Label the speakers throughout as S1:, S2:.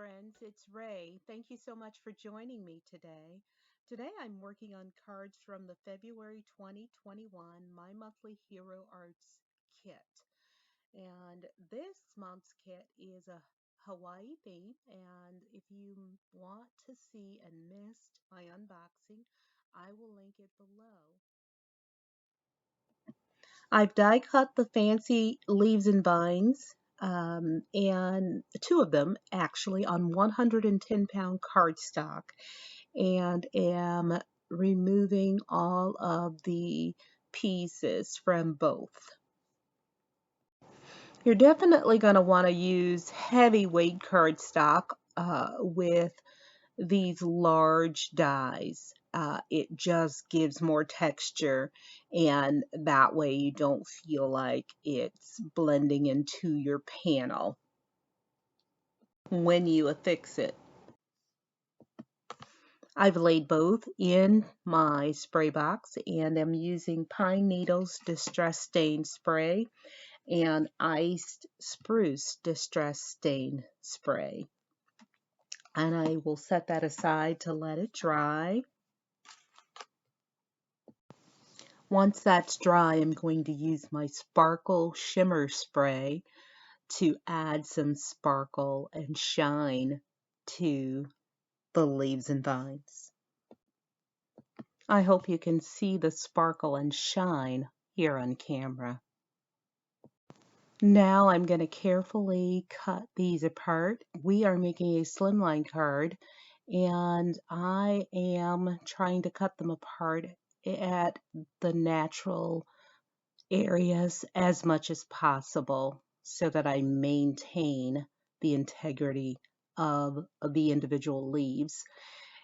S1: friends, it's Ray. Thank you so much for joining me today. Today I'm working on cards from the February 2021 My Monthly Hero Arts kit. And this month's kit is a Hawaii theme, and if you want to see and missed my unboxing, I will link it below. I've die cut the fancy leaves and vines, and two of them actually on 110-pound cardstock, and am removing all of the pieces from both. You're definitely going to want to use heavyweight cardstock with these large dies. It just gives more texture, and that way you don't feel like it's blending into your panel when you affix it. I've laid both in my spray box and am using Pine Needles Distress Stain Spray and Iced Spruce Distress Stain Spray. And I will set that aside to let it dry. Once that's dry, I'm going to use my Sparkle Shimmer Spray to add some sparkle and shine to the leaves and vines. I hope you can see the sparkle and shine here on camera. Now I'm going to carefully cut these apart. We are making a slimline card, and I am trying to cut them apart at the natural areas as much as possible so that I maintain the integrity of the individual leaves.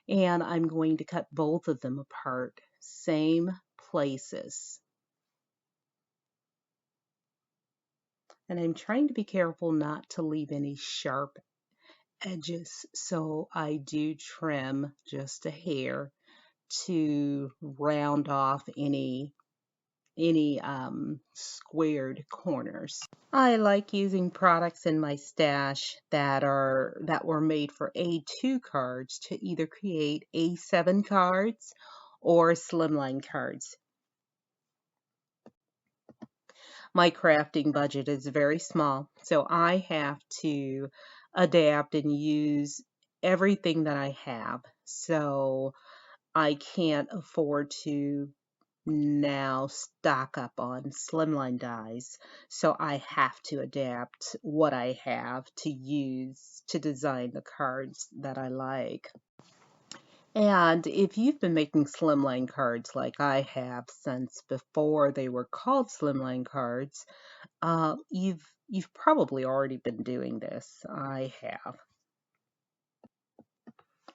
S1: And I'm going to cut both of them apart, same places. And I'm trying to be careful not to leave any sharp edges, so I do trim just a hair to round off any squared corners. I like using products in my stash that were made for A2 cards to either create A7 cards or slimline cards. My crafting budget is very small, so I have to adapt and use everything that I have. So I can't afford to now stock up on slimline dies, so I have to adapt what I have to use to design the cards that I like. And if you've been making slimline cards like I have since before they were called slimline cards, you've probably already been doing this. I have.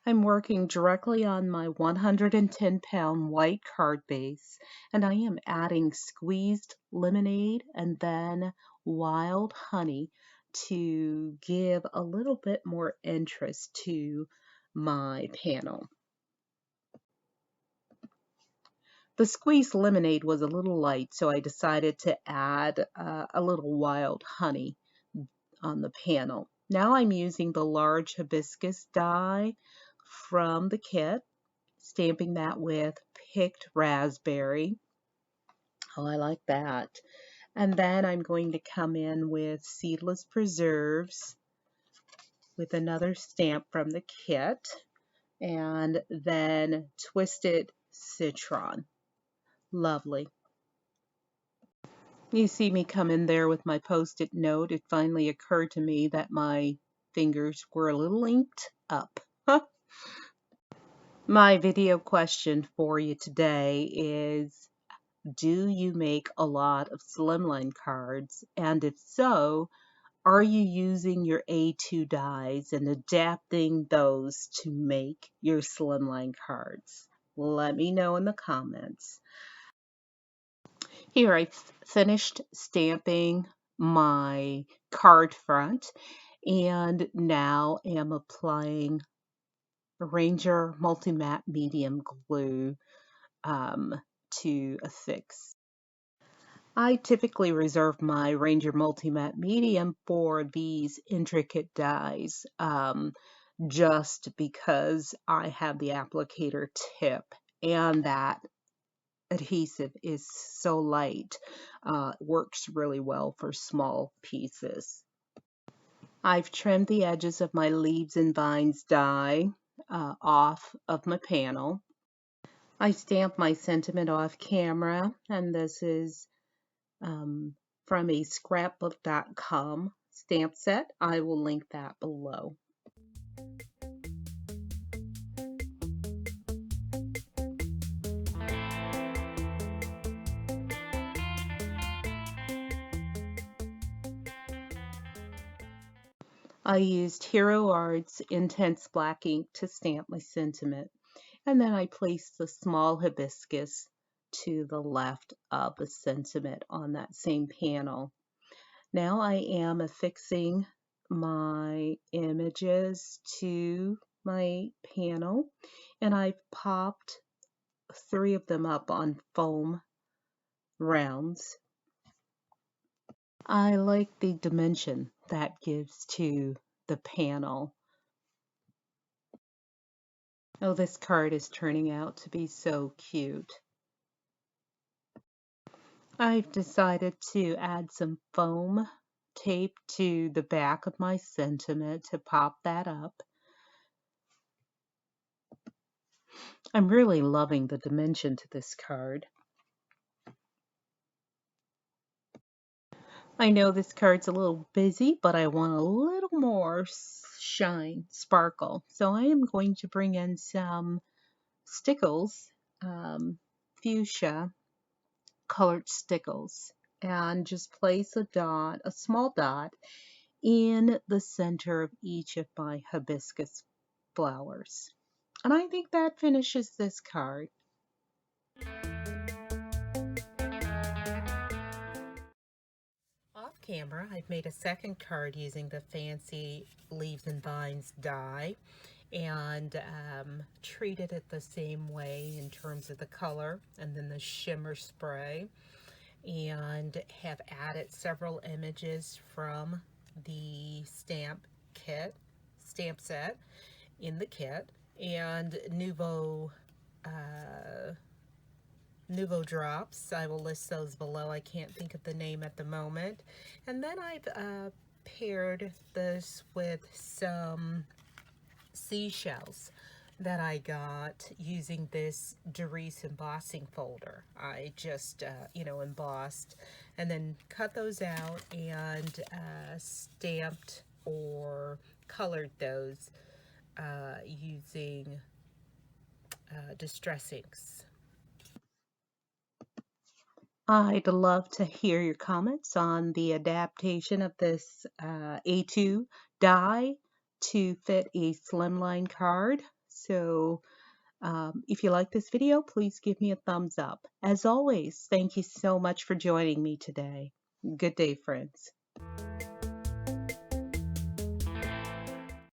S1: I'm working directly on my 110-pound white card base, and I am adding squeezed lemonade and then wild honey to give a little bit more interest to my panel. The squeezed lemonade was a little light, so I decided to add a little wild honey on the panel. Now I'm using the large hibiscus die from the kit, stamping that with picked raspberry. Oh, I like that. And then I'm going to come in with seedless preserves with another stamp from the kit, and then twisted citron. Lovely. You see me come in there with my post-it note. It finally occurred to me that my fingers were a little inked up. My video question for you today is, do you make a lot of slimline cards? And if so, are you using your A2 dies and adapting those to make your slimline cards? Let me know in the comments. Here I finished stamping my card front and now am applying Ranger Multi-Matte Medium Glue to affix. I typically reserve my Ranger Multi-Matte Medium for these intricate dies, just because I have the applicator tip and that adhesive is so light, works really well for small pieces. I've trimmed the edges of my Leaves and Vines die off of my panel. I stamped my sentiment off camera, and this is from a scrapbook.com stamp set. I will link that below. I used Hero Art's Intense Black ink to stamp my sentiment, and then I placed the small hibiscus to the left of the sentiment on that same panel. Now I am affixing my images to my panel, and I've popped 3 of them up on foam rounds. I like the dimension that gives to the panel. Oh, this card is turning out to be so cute. I've decided to add some foam tape to the back of my sentiment to pop that up. I'm really loving the dimension to this card. I know this card's a little busy, but I want a little more shine, sparkle. So I am going to bring in some stickles, fuchsia colored stickles, and just place a dot, a small dot, in the center of each of my hibiscus flowers. And I think that finishes this card. Off camera, I've made a second card using the fancy Leaves and Vines die and treated it the same way in terms of the color and then the shimmer spray, and have added several images from the stamp set in the kit, and Nouveau drops. I will list those below. I can't think of the name at the moment. And then I've paired this with some seashells that I got using this Doris embossing folder. I just, embossed and then cut those out and stamped or colored those using distress inks. I'd love to hear your comments on the adaptation of this A2 die to fit a slimline card. So if you like this video, please give me a thumbs up. As always, thank you so much for joining me today. Good day, friends.